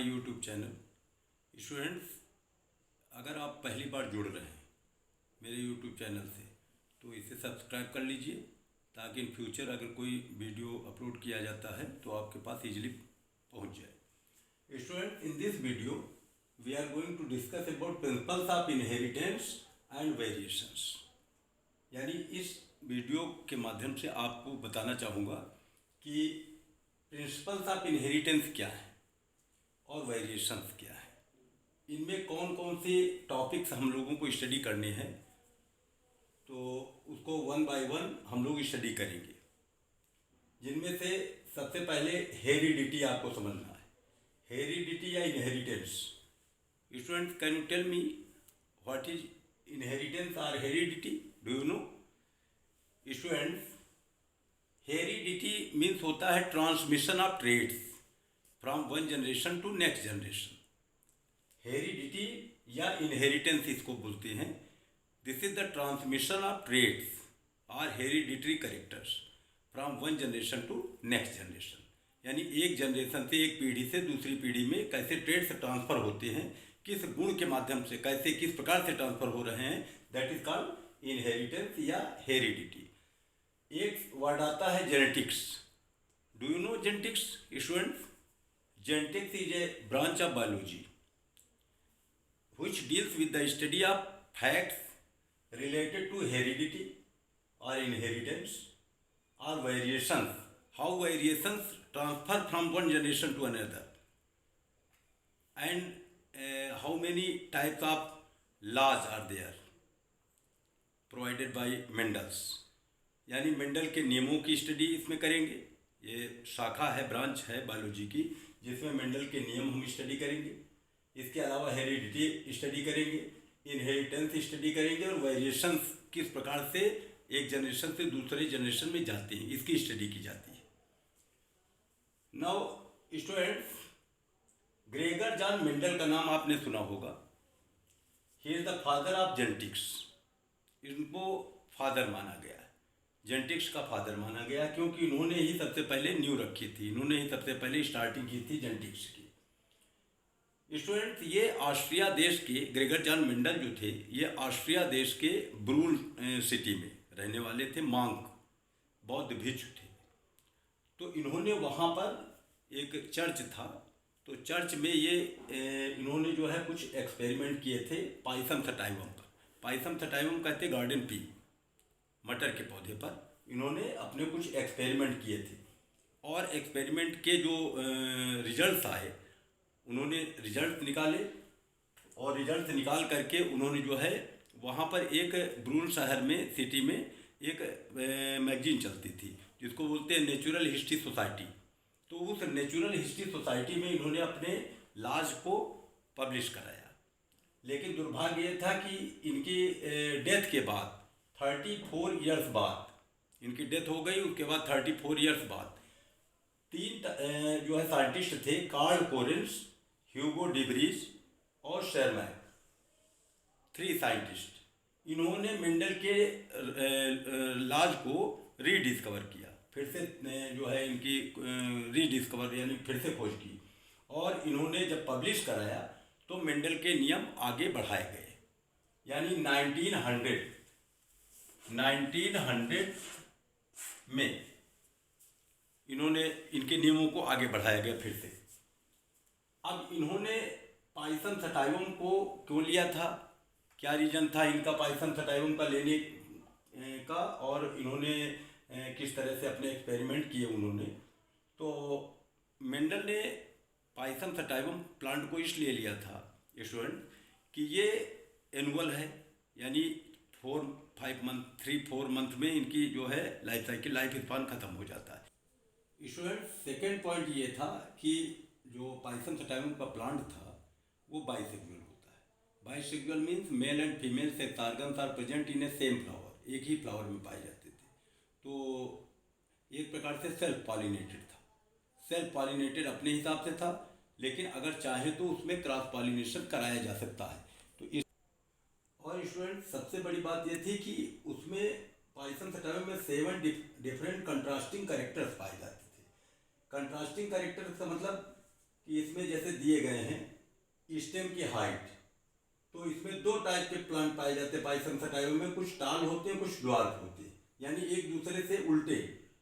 My YouTube channel. Students, अगर आप पहली बार जुड़ रहे हैं मेरे यूट्यूब चैनल से तो इसे सब्सक्राइब कर लीजिए ताकि इन फ्यूचर अगर कोई वीडियो अपलोड किया जाता है तो आपके पास इजीली पहुंच जाए। Student, in this video we are going to discuss about principles of inheritance and variations. यानी इस वीडियो के माध्यम से आपको बताना चाहूँगा कि प्रिंसिपल्स ऑफ इनहेरिटेंस क्या है और वेरिएशंस क्या है, इनमें कौन कौन से टॉपिक्स हम लोगों को स्टडी करने हैं, तो उसको वन बाय वन हम लोग स्टडी करेंगे। जिनमें से सबसे पहले हेरिडिटी आपको समझना है। हेरिडिटी या inheritance. Students, can you tell me what is inheritance और heredity? Do you know? Students, heredity means होता है transmission of traits from one generation to next generation. Heredity या इनहेरिटेंस इसको बोलते हैं। This is the transmission of traits और hereditary characters from one generation to next generation. यानी एक generation से, एक पीढ़ी से दूसरी पीढ़ी में कैसे ट्रेड्स ट्रांसफर होते हैं, किस गुण के माध्यम से, कैसे किस प्रकार से ट्रांसफर हो रहे हैं, दैट इज कॉल्ड इनहेरिटेंस या हेरिडिटी। एक वर्ड आता है genetics. Do you no genetics students? Genetics is a branch of biology which deals with the study of facts related to heredity or inheritance or variations, how variations transfer from one generation to another, and how many types of laws are there provided by Mendels। यानी Mendel के नियमों की study इसमें करेंगे। ये शाखा है, branch है बायोलॉजी की, जिसमें मेंडल के नियम हम स्टडी करेंगे। इसके अलावा हेरिडिटी स्टडी करेंगे, इनहेरिटेंस स्टडी करेंगे और वेरिएशंस किस प्रकार से एक जनरेशन से दूसरे जनरेशन में जाते हैं, इसकी स्टडी की जाती है। Now students, Gregor John Mendel का नाम आपने सुना होगा। He is the father of genetics. इनको फादर माना गया है, जेनेटिक्स का फादर माना गया, क्योंकि इन्होंने ही सबसे पहले न्यू रखी थी, इन्होंने ही सबसे पहले स्टार्टिंग की थी जेनेटिक्स की। स्टूडेंट, ये ऑस्ट्रिया देश के ग्रेगर जॉन मेंडल जो थे, ये ऑस्ट्रिया देश के ब्रून सिटी में रहने वाले थे। मांक बौद्ध भिक्षु थे। तो इन्होंने वहाँ पर एक चर्च था, तो चर्च में ये इन्होंने जो है कुछ एक्सपेरिमेंट किए थे पाइसम सटाइवम का। पाइसम सटाइवम कहते गार्डन पी, मटर के पौधे पर इन्होंने अपने कुछ एक्सपेरिमेंट किए थे। और एक्सपेरिमेंट के जो रिजल्ट्स आए, उन्होंने रिजल्ट निकाले और रिजल्ट निकाल करके उन्होंने जो है वहाँ पर एक ब्रून शहर में, सिटी में एक मैगजीन चलती थी जिसको बोलते हैं नेचुरल हिस्ट्री सोसाइटी। तो उस नेचुरल हिस्ट्री सोसाइटी में इन्होंने अपने लाज को पब्लिश कराया। लेकिन दुर्भाग्य ये था कि इनकी डेथ के बाद 34 ईयर्स बाद, इनकी डेथ हो गई, उसके बाद 34 ईयर्स बाद तीन जो है साइंटिस्ट थे, कार्ल कोरेंस, ह्यूगो डिब्रीज और शेरमैन, 3 साइंटिस्ट। इन्होंने मेंडल के लाज को रीडिस्कवर किया, फिर से जो है इनकी रीडिस्कवर यानी फिर से खोज की। और इन्होंने जब पब्लिश कराया तो मेंडल के नियम आगे बढ़ाए गए। यानी 1900 में इन्होंने इनके नियमों को आगे बढ़ाया गया फिर से। अब इन्होंने पाइसम सटाइवम को क्यों लिया था, क्या रीजन था इनका पाइसम सटाइवम का लेने का, और इन्होंने किस तरह से अपने एक्सपेरिमेंट किए उन्होंने। तो मेंडल ने पाइसम सटाइवम प्लांट को इसलिए लिया था स्टूडेंट कि ये एनुअल है, यानी 3-4 मंथ में इनकी जो है लाइफ साइकिल, लाइफ स्पान खत्म हो जाता है। स्टूडेंट, सेकेंड पॉइंट ये था कि जो पाइसम सटाइवम का प्लांट था वो बाइसेक्सुअल होता है। Bisexual means male and female sex organs are present in a same flower, एक ही फ्लावर में पाए जाते थे। तो एक प्रकार से सेल्फ पॉलिनेटेड था, सेल्फ पॉलिनेटेड अपने हिसाब से था, लेकिन अगर चाहे तो उसमें क्रॉस पॉलिनेशन कराया जा सकता है। तो इस और स्टूडेंट, सबसे बड़ी बात ये थी कि उसमें पाइसम सटाइवम में 7 डिफरेंट कंट्रास्टिंग कैरेक्टर्स पाए जाते थे। कंट्रास्टिंग कैरेक्टर्स का मतलब कि इसमें जैसे दिए गए हैं स्टेम की हाइट, तो इसमें दो टाइप के प्लांट पाए जाते हैं पाइसम सटाइव में, कुछ टाल होते हैं कुछ ड्वार्फ होते हैं, यानी एक दूसरे से उल्टे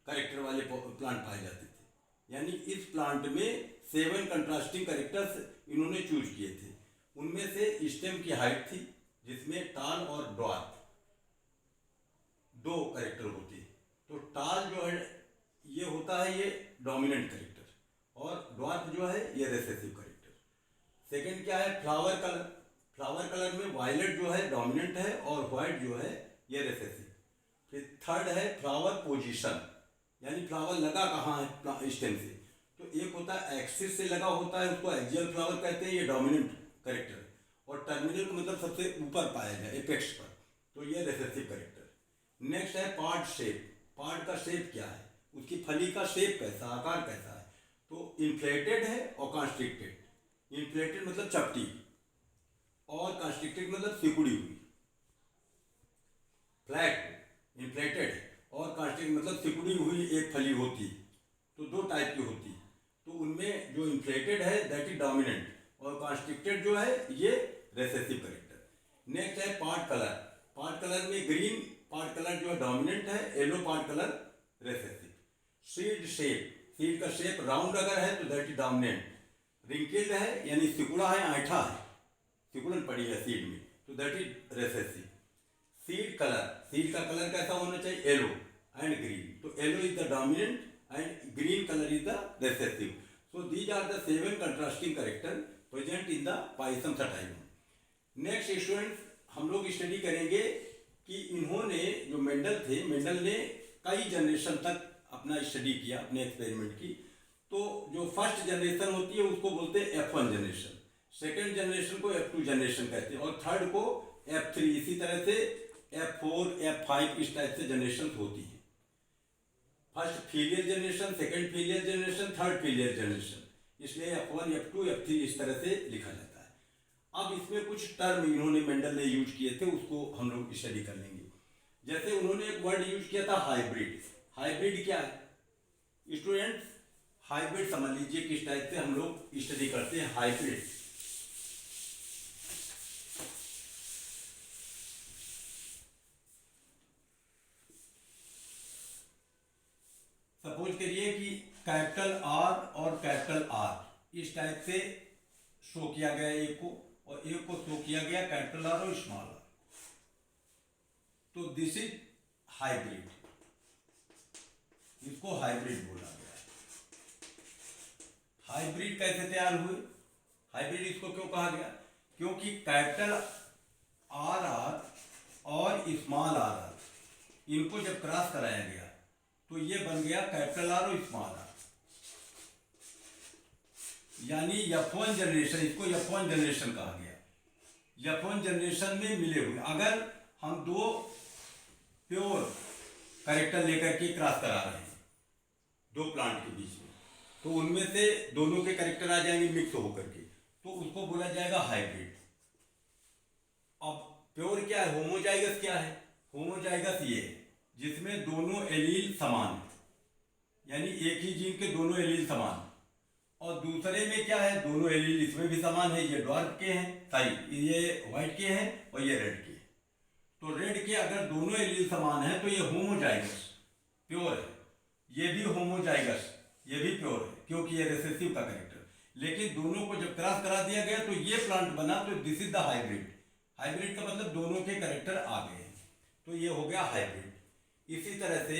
कैरेक्टर वाले प्लांट पाए जाते थे। यानी इस प्लांट में 7 कंट्रास्टिंग कैरेक्टर्स इन्होंने चूज किए थे। उनमें से स्टेम की हाइट थी जिसमें टाल और ड्वार्फ दो कैरेक्टर होते हैं। तो टाल जो है ये होता है ये डोमिनेंट कैरेक्टर, और ड्वार्फ जो है ये रिसेसिव कैरेक्टर। सेकंड क्या है, फ्लावर कलर। फ्लावर कलर में वायलेट जो है डोमिनेंट है और व्हाइट जो है ये रिसेसिव। फिर थर्ड है फ्लावर पोजीशन, यानी फ्लावर लगा कहाँ है स्टेम से। तो एक होता है एक्सिस से लगा होता है, उसको एक्सियल फ्लावर कहते हैं, ये डोमिनेंट कैरेक्टर। और टर्मिनल को मतलब सबसे ऊपर पाया जाए एपेक्स पर, तो ये रिसेसिव कैरेक्टर। नेक्स्ट है पार्ट शेप। पार्ट का शेप क्या है, उसकी फली का शेप कैसा, आकार कैसा है। तो इन्फ्लेटेड है और कॉन्स्ट्रिक्टेड। इन्फ्लेटेड मतलब चपटी, और कॉन्स्ट्रिक्टेड मतलब सिकुड़ी हुई। फ्लैट इन्फ्लेटेड और कॉन्स्ट्रिक्टेड मतलब सिकुड़ी हुई एक फली होती, तो दो टाइप की होती। तो उनमें जो इन्फ्लेटेड है दैट इज डोमिनेंट, और कॉन्स्ट्रिक्टेड जो है ये रिसेसिव कैरेक्टर। नेक्स्ट है पार्ट कलर। पार्ट कलर में ग्रीन पार्ट कलर जो है डोमिनेंट है, yellow part colour recessive. Seed shape, seed का शेप राउंड अगर है तो दैट इज डोमिनेंट। रिंकिल्ड है यानी सिकुड़ा है, आंठा है, सिकुड़न पड़ी है सीड में, तो that is recessive. Seed colour, seed का कलर कैसा होना चाहिए, येलो एंड ग्रीन। तो yellow is the dominant and green colour is the recessive. So these are the 7 contrasting character present in the pisum sativum. Next students हम लोग study करेंगे कि इन्होंने जो मेंडल थे, मेंडल ने कई जनरेशन तक अपना स्टडी किया, अपने एक्सपेरिमेंट की। तो जो फर्स्ट जनरेशन होती है उसको बोलते हैं F1 जनरेशन, सेकेंड जनरेशन को F2 जनरेशन कहते हैं, और थर्ड को F3। इसी तरह से F4 F5 इस टाइप से जनरेशन होती है। First filial generation, second filial generation, third filial generation, इसलिए F1 F2 F3 इस तरह से लिखा जाता है। अब इसमें कुछ टर्म इन्होंने मेंडल ने यूज किए थे, उसको हम लोग स्टडी कर लेंगे। जैसे उन्होंने एक वर्ड यूज किया था हाइब्रिड। हाइब्रिड क्या है स्टूडेंट्स, हाइब्रिड समझ लीजिए किस टाइप से हम लोग स्टडी करते हैं हाइब्रिड। सपोज करिए कि कैपिटल आर और कैपिटल आर इस टाइप से शो किया गया एक को, और एक को शो किया गया कैपिटल आर और स्मॉल आर। तो दिस इज हाइब्रिड, इसको हाइब्रिड बोला गया है। हाइब्रिड कैसे तैयार हुए, हाइब्रिड इसको क्यों कहा गया, क्योंकि कैपिटल आर आर और स्मॉल आर आर इनको जब क्रॉस कराया गया तो ये बन गया कैपिटल आर और स्मॉल आर, यानी F1 जनरेशन, इसको F1 जनरेशन कहा गया। F1 जनरेशन में मिले हुए अगर हम दो प्योर कैरेक्टर लेकर के क्रॉस करा रहे हैं दो प्लांट के बीच में, तो उनमें से दोनों के कैरेक्टर आ जाएंगे मिक्स होकर के, तो उसको बोला जाएगा हाइब्रिड। अब प्योर क्या है, होमोजाइगस क्या है, होमोजाइगस ये है जिसमें दोनों एलील समान है, यानी एक ही जीन के दोनों एलील समान। और दूसरे में क्या है, दोनों एलील इसमें भी समान है, ये डार्क के हैं, सॉरी ये व्हाइट के हैं और ये रेड के। तो रेड के अगर दोनों एलील समान है तो ये होमोजाइगस प्योर है, ये भी होमोजाइगस ये भी प्योर है क्योंकि ये रिसेसिव का कैरेक्टर। लेकिन दोनों को जब क्रॉस करा दिया गया तो ये प्लांट बना, तो this is the hybrid. Hybrid का मतलब दोनों के कैरेक्टर आ गए हैं, तो ये हो गया हाइब्रिड। इसी तरह से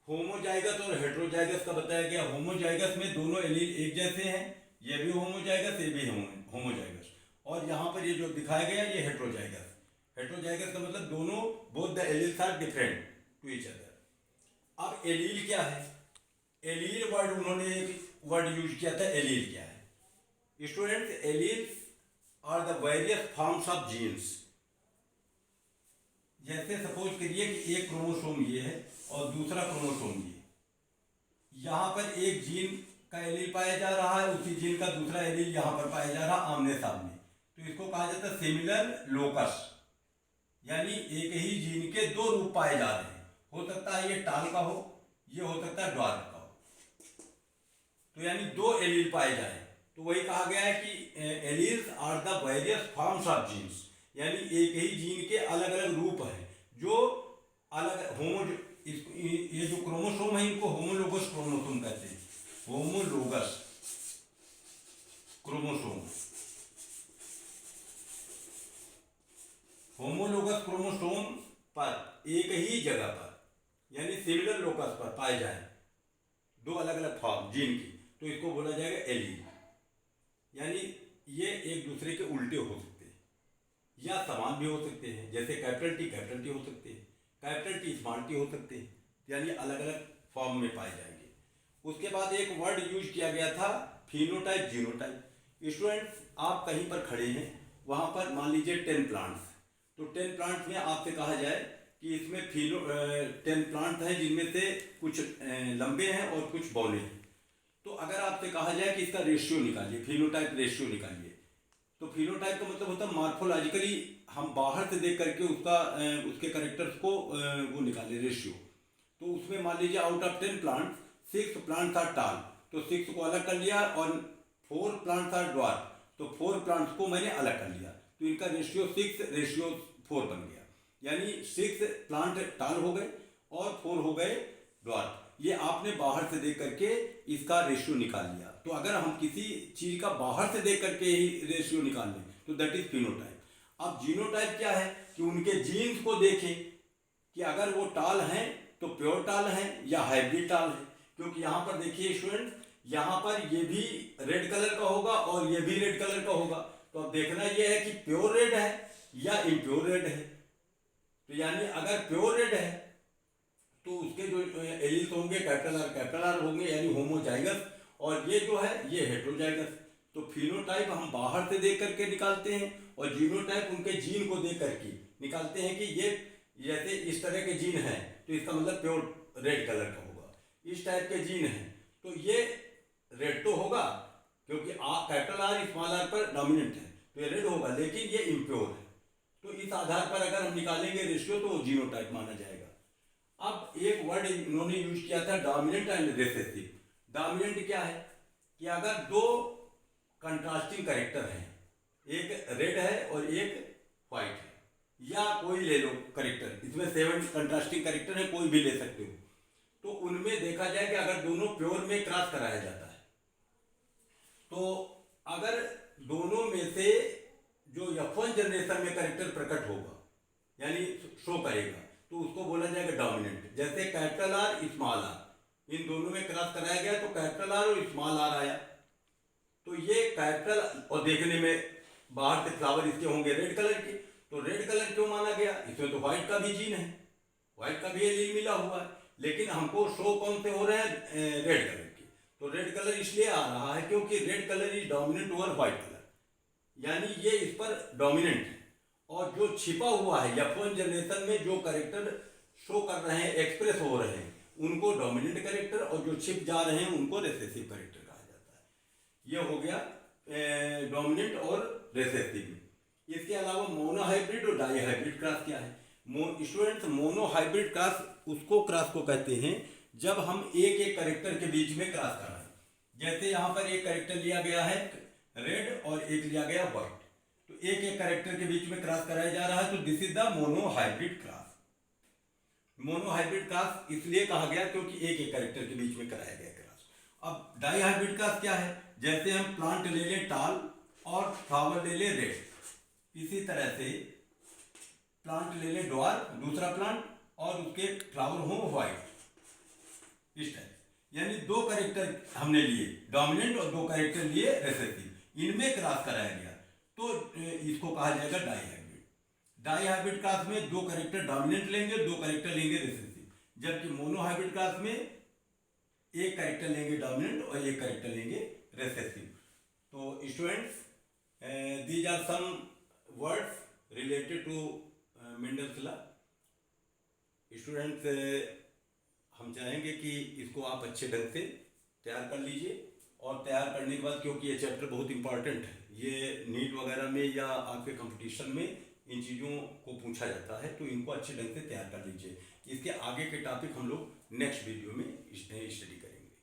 होमोजाइगस और हेट्रोजाइगस का बताया गया। होमोजाइगस में दोनों एलील एक जैसे हैं, ये भी होमोजाइगस ये भी होमोजाइगस, और यहाँ पर ये जो दिखाया गया ये हेट्रोजाइगस। हेट्रोजाइगस का मतलब दोनों both the alleles are different to each other. अब एलील क्या है, एलील वर्ड उन्होंने एक वर्ड यूज किया था, एलील क्या है students, alleles are the various forms of genes. जैसे सपोज करिए कि एक क्रोमोसोम ये है और दूसरा क्रोमोसोम ये, यहाँ पर एक जीन का एलील पाया जा रहा है, उसी जीन का दूसरा एलील यहाँ पर पाया जा रहा आमने सामने, तो इसको कहा जाता है सिमिलर लोकस, यानी एक ही जीन के दो रूप पाए जा रहे हैं। हो सकता है ये टाल का हो, ये हो सकता है ड्वार्फ का हो, तो यानी दो एलील पाए जाए तो वही कहा गया है कि alleles are the various forms of genes, यानी एक ही जीन के अलग अलग रूप हैं जो अलग ये जो क्रोमोसोम है इनको होमोलोगस क्रोमोसोम कहते हैं। होमोलोगस क्रोमोसोम, होमोलोगस क्रोमोसोम पर एक ही जगह पर यानी सिमिलर लोकस पर पाए जाए दो अलग अलग फॉर्म जीन की, तो इसको बोला जाएगा एलील। यानी ये एक दूसरे के उल्टे हो सकते हैं या समान भी हो सकते हैं, जैसे कैपिटल टी हो सकते हैं, कैपिटल टी स्मॉल टी हो सकते हैं, यानी अलग अलग फॉर्म में पाए जाएंगे। उसके बाद एक वर्ड यूज किया गया था फिनोटाइप जीनोटाइप। स्टूडेंट्स आप कहीं पर खड़े हैं, वहाँ पर मान लीजिए 10 प्लांट्स, तो 10 प्लांट्स में आपसे कहा जाए कि इसमें 10 प्लांट हैं जिनमें से कुछ लंबे हैं और कुछ बौने हैं। तो अगर आपसे कहा जाए कि इसका रेशियो निकालिए, फिनोटाइप रेशियो निकालिए, तो फिनोटाइप का मतलब होता है मार्फोलॉजिकली हम बाहर से देख करके उसके करेक्टर्स को वो निकाले रेशियो। तो उसमें मान लीजिए out of 10 plant 6 plants are tall, तो 6 को अलग कर लिया, और 4 प्लांट्स आर ड्वार्फ, तो 4 प्लांट्स को मैंने अलग कर लिया, तो इनका रेशियो 6:4 बन गया। यानी 6 प्लांट टाल हो गए और 4 हो गए ड्वार्फ। ये आपने बाहर से देख करके इसका रेशियो निकाल लिया। तो अगर हम किसी चीज का बाहर से देख करके ही रेशियो निकाल लें तो दैट इज फिनोटाइप। अब जीनोटाइप क्या है कि उनके जीन्स को देखें कि अगर वो टाल हैं तो प्योर टाल हैं या हाइब्रिड टाल है। क्योंकि यहाँ पर देखिए स्टूडेंट, यहाँ पर ये भी रेड कलर का होगा और ये भी रेड कलर का होगा, तो अब देखना ये है कि प्योर रेड है या इम्प्योर रेड है। तो यानी अगर प्योर रेड है तो उसके जो एलील्स होंगे कैपिटल आर होंगे यानी होमोजाइगस, और ये जो है ये हेटेरोजाइगस। तो फिनोटाइप हम बाहर से देख करके निकालते हैं और जीनोटाइप उनके जीन को देख करके निकालते हैं कि ये जैसे इस तरह के जीन हैं तो इसका मतलब प्योर रेड कलर का होगा, इस टाइप के जीन हैं तो ये रेड तो होगा क्योंकि कैपिटल आर स्मॉल आर पर डोमिनेंट है तो ये रेड होगा, लेकिन ये इम्प्योर है। तो इस आधार पर अगर हम निकालेंगे रेशियो तो जीनोटाइप माना जाएगा। अब एक वर्ड इन्होंने यूज किया था डोमिनेंट एंड रिसेसिव। डोमिनेंट क्या है कि अगर दो कंट्रास्टिंग कैरेक्टर हैं, एक रेड है और एक व्हाइट है, या कोई ले लो कैरेक्टर, इसमें 7 कंट्रास्टिंग कैरेक्टर है, कोई भी ले सकते हो, तो उनमें देखा जाए कि अगर दोनों प्योर में क्रॉस कराया जाता है तो अगर दोनों में से जो F1 जनरेशन में कैरेक्टर प्रकट होगा यानी शो करेगा तो उसको बोला जाएगा डोमिनेंट। जैसे कैपिटल आर स्मॉल आर, इन दोनों में क्रॉस कराया गया तो कैपिटल आर और स्मॉल आर आया, तो ये कैपिटल, और देखने में बाहर से फ्लावर इसके होंगे रेड कलर के, तो रेड कलर क्यों माना गया, इसमें तो व्हाइट का भी जीन है, व्हाइट का भी एलील मिला हुआ है, लेकिन हमको शो कौन से हो रहे हैं रेड कलर के। तो रेड कलर इसलिए आ रहा है क्योंकि red colour is dominant over white colour, यानी ये इस पर डोमिनेंट है। और जो छिपा हुआ है F1 जनरेशन में जो कैरेक्टर शो कर रहे हैं, एक्सप्रेस हो रहे हैं, उनको डोमिनेंट कैरेक्टर, और जो छिप जा रहे हैं उनको रिसेसिव कैरेक्टर कहा जाता है। ये हो गया डोमिनेंट और रिसेसिव। इसके अलावा मोनोहाइब्रिड और डाईहाइब्रिड क्रॉस क्या है? स्टूडेंट्स, मोनोहाइब्रिड क्रॉस उसको क्रॉस को कहते हैं जब हम एक एक कैरेक्टर के बीच में क्रॉस कर रहे हैं। जैसे यहाँ पर एक कैरेक्टर लिया गया है रेड और एक लिया गया व्हाइट, तो एक एक कैरेक्टर के बीच में क्रॉस कराया जा रहा है, तो this is the monohybrid cross. Monohybrid cross इसलिए कहा गया क्योंकि एक एक कैरेक्टर के बीच में कराया गया क्रॉस। अब डाईहाइब्रिड क्रॉस क्या है? जैसे हम प्लांट ले लें टाल और फ्लावर ले लें रेड, इसी तरह से प्लांट ले लें ड्वार्फ, दूसरा प्लांट, और उसके फ्लावर हो व्हाइट, इस टाइप। यानी दो कैरेक्टर हमने लिए डोमिनेंट और दो कैरेक्टर लिए रिसेसिव, इनमें क्रॉस कराया गया तो इसको कहा जाएगा डाईहाइब्रिड। डाईहाइब्रिड क्रॉस में दो कैरेक्टर डोमिनेंट लेंगे, दो कैरेक्टर लेंगे रिसेसिव, जबकि मोनोहाइब्रिड क्रॉस में एक कैरेक्टर लेंगे डोमिनेंट और एक कैरेक्टर लेंगे रिसेसिव। तो students, these are some words related to Mendel's law. Students, हम चाहेंगे कि इसको आप अच्छे ढंग से तैयार कर लीजिए, और तैयार करने के बाद, क्योंकि ये चैप्टर बहुत इंपॉर्टेंट है, ये नीट वगैरह में या आपके कंपटीशन में इन चीज़ों को पूछा जाता है, तो इनको अच्छे ढंग से तैयार कर लीजिए। इसके आगे के टॉपिक हम लोग नेक्स्ट वीडियो में स्टडी करेंगे।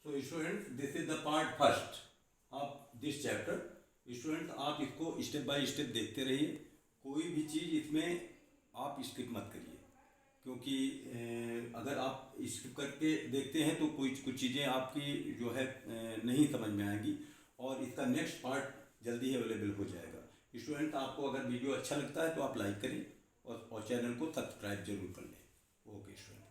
तो students this is the part first of this chapter. Students आप इसको स्टेप बाय स्टेप देखते रहिए, कोई भी चीज़ इसमें आप स्किप मत करिए, क्योंकि अगर आप स्किप करके देखते हैं तो कुछ चीज़ें आपकी जो है नहीं समझ में आएंगी, और इसका नेक्स्ट पार्ट जल्दी ही अवेलेबल हो जाएगा। स्टूडेंट आपको अगर वीडियो अच्छा लगता है तो आप लाइक करें और चैनल को सब्सक्राइब जरूर कर लें। Okay student.